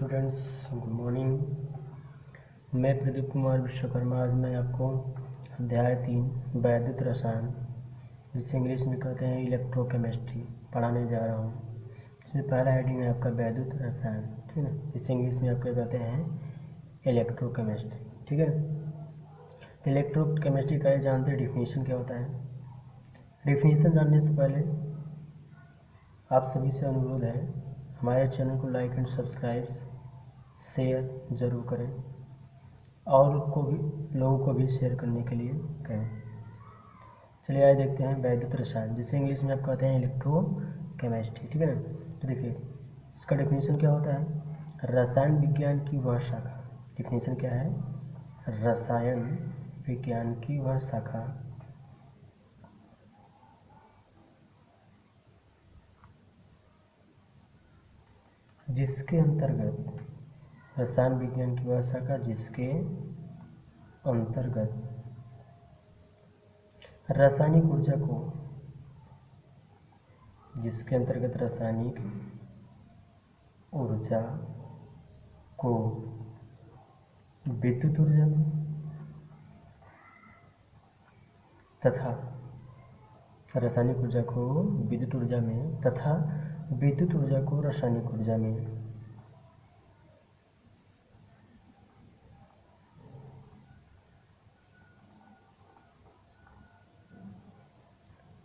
Students, good morning. मैं प्रदीप कुमार विश्वकर्मा। आज मैं आपको अध्याय 3 वैद्युत रसायन, जिसे इंग्लिश में कहते हैं इलेक्ट्रोकेमिस्ट्री, पढ़ाने जा रहा हूँ। इसमें पहला हेडिंग है आपका वैद्युत रसायन, ठीक है ना। इसे इंग्लिश में आप क्या कहते हैं, इलेक्ट्रोकेमिस्ट्री, ठीक है ना। तो इलेक्ट्रोकेमिस्ट्री का ये जानते हैं डिफिनीशन क्या होता है। डिफिनीशन जानने से पहले आप सभी से अनुरोध है, हमारे चैनल को लाइक एंड सब्सक्राइब शेयर ज़रूर करें और लोगों को भी शेयर करने के लिए कहें। चलिए आइए देखते हैं वैद्युत रसायन, जिसे इंग्लिश में आप कहते हैं इलेक्ट्रोकेमिस्ट्री, ठीक है ना। तो देखिए इसका डिफिनीशन क्या होता है। रसायन विज्ञान की वह शाखा, डिफिनीशन क्या है, रसायन विज्ञान की वह शाखा जिसके अंतर्गत, रसायन विज्ञान की वह शाखा जिसके अंतर्गत रासायनिक ऊर्जा को, जिसके अंतर्गत रासायनिक ऊर्जा को विद्युत ऊर्जा में तथा रासायनिक ऊर्जा को विद्युत ऊर्जा में तथा विद्युत ऊर्जा को रासायनिक ऊर्जा में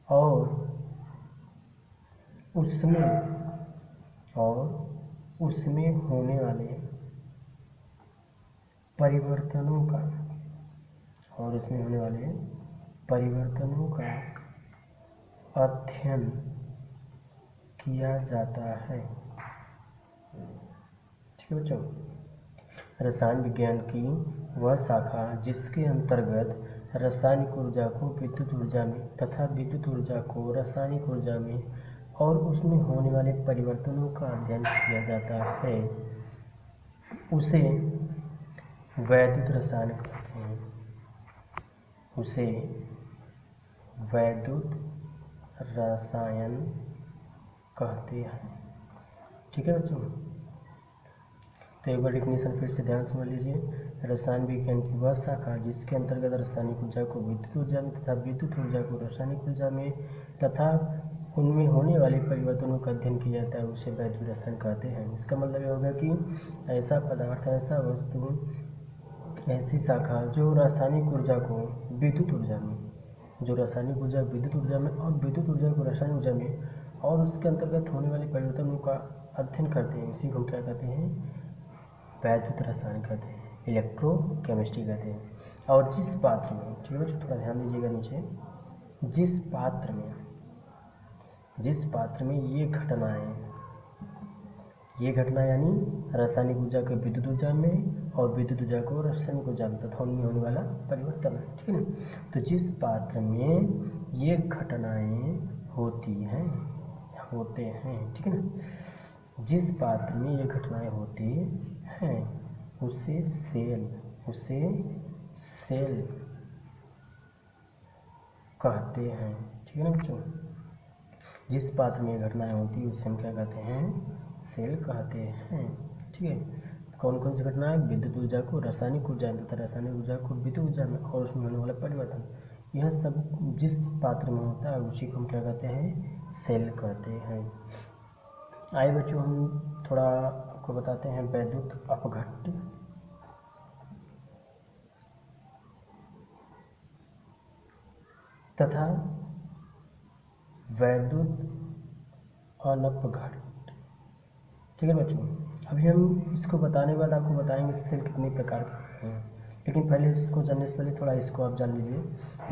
और उसमें होने वाले परिवर्तनों का अध्ययन किया जाता है, ठीक है बच्चों। रसायन विज्ञान की वह शाखा जिसके अंतर्गत रासायनिक ऊर्जा को विद्युत ऊर्जा में तथा विद्युत ऊर्जा को रासायनिक ऊर्जा में और उसमें होने वाले परिवर्तनों का अध्ययन किया जाता है, उसे वैद्युत रसायन कहते हैं। उसे वैद्युत रसायन कहते हैं, ठीक है बच्चों। तो एक बार डिफिनीशन फिर से ध्यान समझ लीजिए। रसायन विज्ञान की वह शाखा जिसके अंतर्गत रासायनिक ऊर्जा को विद्युत ऊर्जा में तथा विद्युत ऊर्जा को रासायनिक ऊर्जा में तथा उनमें होने वाले परिवर्तनों का अध्ययन किया जाता है, उसे वैद्युत रसायन कहते हैं। इसका मतलब ये होगा कि ऐसा पदार्थ, ऐसा वस्तु, ऐसी शाखा जो रासायनिक ऊर्जा को विद्युत ऊर्जा में, जो रासायनिक ऊर्जा विद्युत ऊर्जा में और विद्युत ऊर्जा को रासायनिक ऊर्जा में और उसके अंतर्गत होने वाले परिवर्तनों का अध्ययन करते हैं, इसी को क्या कहते हैं, वैद्युत रसायन कहते हैं, इलेक्ट्रोकेमिस्ट्री कहते हैं। और जिस पात्र में, ठीक है बच्चों, थोड़ा ध्यान दीजिएगा नीचे, जिस पात्र में ये घटना यानी रासायनिक ऊर्जा को विद्युत ऊर्जा में और विद्युत ऊर्जा को रासायनिक ऊर्जा में तथा उनमें होने वाला परिवर्तन है, ठीक है ना। तो जिस पात्र में ये घटनाएं होते हैं, ठीक है ना, जिस पात्र में ये घटनाएं होती हैं उसे सेल कहते हैं, ठीक है ना बच्चों। जिस पात्र में घटनाएं होती है उसे हम क्या कहते हैं, सेल कहते हैं, ठीक है। कौन कौन सी घटनाएं, विद्युत ऊर्जा को रासायनिक ऊर्जा में तथा रासायनिक ऊर्जा को विद्युत ऊर्जा में और उसमें होने वाला परिवर्तन, यह सब जिस पात्र में होता है उसी को हम क्या कहते हैं, सेल कहते हैं। आइए बच्चों हम थोड़ा आपको बताते हैं वैद्युत अपघट्ट तथा वैद्युत अनपघट्ट, ठीक है बच्चों। अभी हम इसको बताने के बाद आपको बताएंगे सेल कितने प्रकार के हैं, लेकिन पहले इसको जानने से पहले थोड़ा इसको आप जान लीजिए।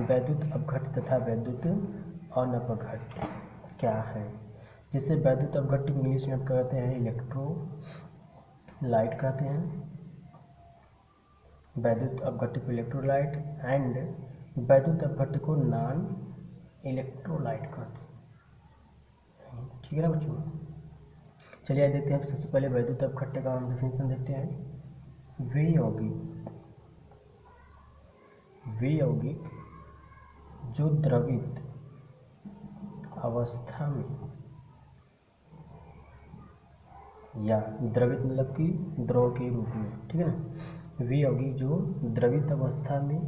वैद्युत अपघट्ट तथा वैद्युत अनपघट्ट क्या है। जिससे वैद्युत अपघट्ट को इंग्लिश में आप कहते हैं इलेक्ट्रोलाइट कहते हैं, वैद्युत अपघट्ट को इलेक्ट्रोलाइट एंड वैद्युत अपघट्ट को नॉन इलेक्ट्रोलाइट कहते हैं, ठीक है ना बच्चों। चलिए देखते हैं सबसे पहले वैद्युत अपघट्ट का हम डिफिनेशन देखते हैं। वे यौगिक जो द्रवित अवस्था में या द्रवित मतलब कि द्रव के रूप में, ठीक है ना। वे यौगिक जो द्रवित अवस्था में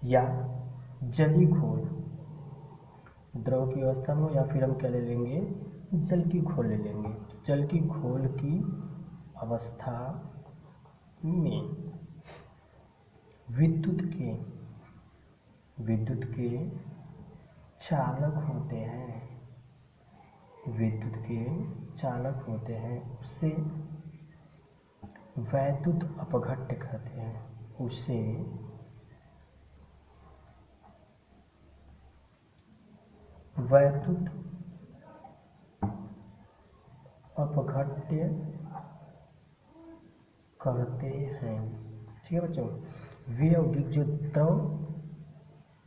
या जलीय घोल, द्रव की अवस्था में, या फिर हम क्या ले लेंगे, जल की घोल ले लेंगे। जल की घोल की अवस्था में विद्युत के चालक होते हैं, विद्युत के चालक होते हैं, उसे वैद्युत अपघट्य कहते हैं, उसे वैद्युत अपघट्य कहते हैं, ठीक है बच्चों। वे यौगिक जो द्रव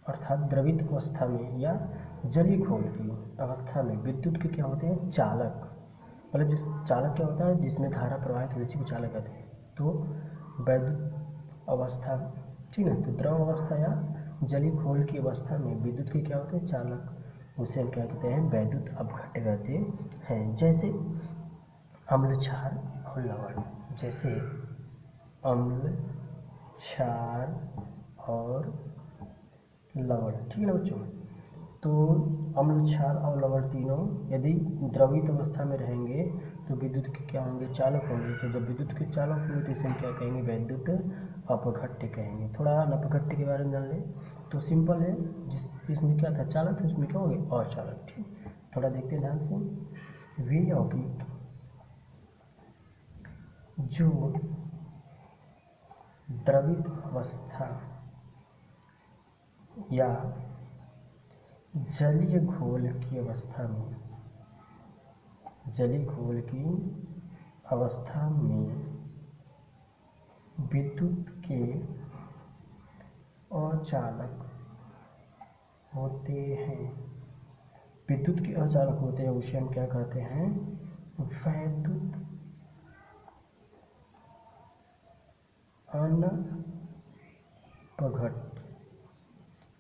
अर्थात द्रवित अवस्था में या जलीय घोल की अवस्था में विद्युत के क्या होते हैं, चालक, मतलब जिस चालक क्या होता है, जिसमें धारा प्रवाहित होती है उसी को चालक कहते हैं। तो वैद्युत अवस्था, ठीक है, तो द्रव अवस्था या जलीय घोल की अवस्था में विद्युत के क्या होते हैं, चालक, उसे हम क्या कहते हैं, वैद्युत अपघट्य कहते हैं। जैसे अम्ल, क्षार और लवण, जैसे अम्ल, क्षार और लवण, ठीक है ना बच्चों। तो अम्ल, क्षार और लवण तीनों यदि द्रवित अवस्था में रहेंगे तो विद्युत के क्या होंगे, चालक होंगे। तो जब विद्युत के चालक होंगे तो इसे हम क्या कहेंगे, वैद्युत अपघट्य कहेंगे। थोड़ा अपघट्य के बारे में जान लें तो सिंपल है, इसमें क्या था, चालक था, इसमें क्या हो गया, अचालक, ठीक। थोड़ा देखते हैं ध्यान से। वे यौगिक जो द्रवित अवस्था या जलीय घोल की अवस्था में, जलीय घोल की अवस्था में विद्युत के अचालक होते हैं, विद्युत के अचालक होते हैं, उसे हम क्या कहते हैं, वैद्युत अनपघट्य,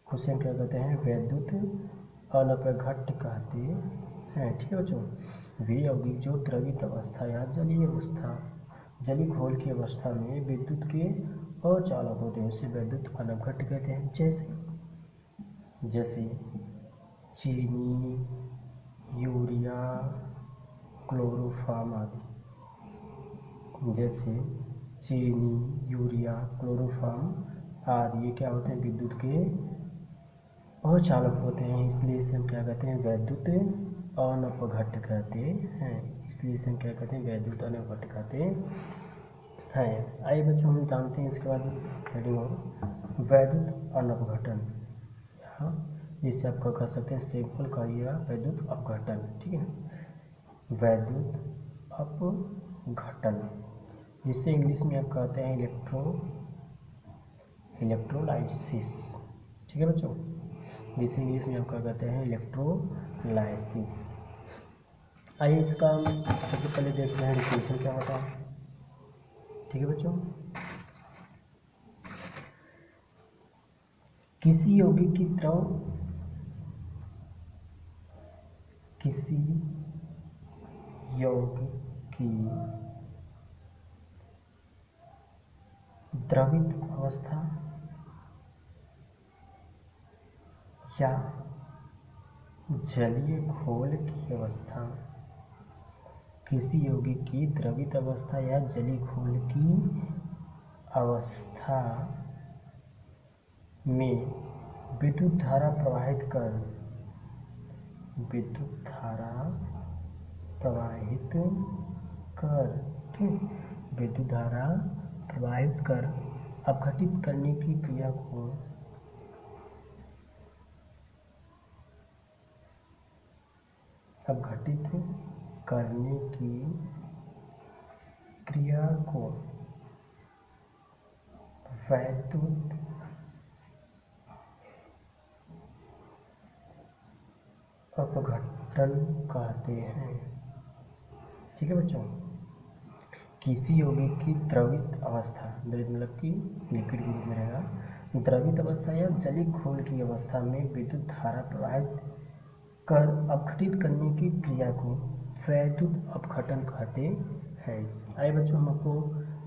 उसे हम क्या कहते हैं, वैद्युत अनपघट्य कहते हैं, ठीक है बच्चों। वे यौगिक जो द्रवित अवस्था या जलीय अवस्था, जलीय घोल की अवस्था में विद्युत के अचालक होते हैं, उसे वैद्युत अनपघट्य कहते हैं। जैसे चीनी, यूरिया, क्लोरोफॉर्म आदि, जैसे चीनी, यूरिया, क्लोरोफॉर्म आदि, ये क्या होते हैं, विद्युत के अचालक होते हैं, इसलिए इसे हम क्या कहते हैं, वैद्युत अनपघट्य कहते हैं, इसलिए इसे हम क्या कहते हैं, वैद्युत अनपघट्य कहते हैं। आइए बच्चों हम जानते हैं इसके बाद हेडिंग हो वैद्युत अनपघटन, यहाँ जिसे आप कह सकते हैं सिंपल कहिएगा वैद्युत अपघटन, ठीक है। वैद्युत अपघटन जिसे इंग्लिश में आप कहते हैं इलेक्ट्रोलाइसिस, ठीक है बच्चों, जिसे इंग्लिश में आप क्या कहते हैं, इलेक्ट्रोलाइसिस। आइए इसका सबसे पहले देखते हैं डिफिनेशन क्या होता है, ठीक है बच्चों। किसी यौगिक की द्रवित अवस्था या जलीय घोल की अवस्था, किसी यौगिक की द्रवित अवस्था या जलीय घोल की अवस्था में विद्युत धारा प्रवाहित कर ठीक, विद्युत धारा प्रवाहित कर अपघटित करने की क्रिया को वैद्युत अपघटन कहते हैं, ठीक है बच्चों। किसी यौगिक की द्रवित अवस्था, द्रवित मतलब कि लिक्विड के रूप में रहेगा, द्रवित अवस्था या जलीय घोल की अवस्था में विद्युत धारा प्रवाहित कर अपघटित करने की क्रिया को वैद्युत अपघटन कहते हैं। आइए बच्चों, हम आपको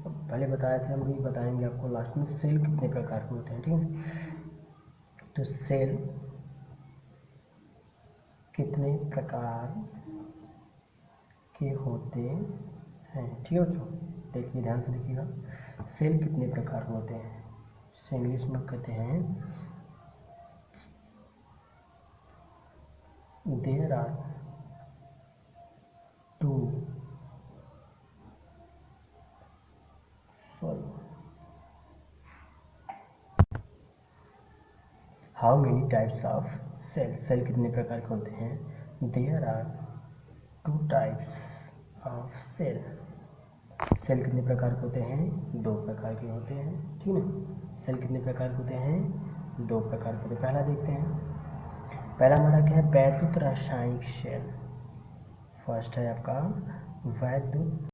पहले बताए थे, हम भी बताएंगे आपको लास्ट में सेल कितने प्रकार के होते हैं, ठीक है। तो सेल कितने प्रकार के होते हैं, ठीक है बच्चों। देखिए ध्यान से देखिएगा, सेल कितने प्रकार के होते हैं, इसे इंग्लिश में कहते हैं there are two how many types of cell, cell कितने प्रकार के होते हैं। There are 2 types of cell, cell कितने प्रकार के होते हैं, 2 प्रकार के होते हैं, ठीक है। सेल कितने प्रकार के होते हैं, 2 प्रकार के होते हैं। पहला देखते हैं, पहला हमारा क्या है, वैद्युत रासायनिक सेल। फर्स्ट है आपका वैद्युत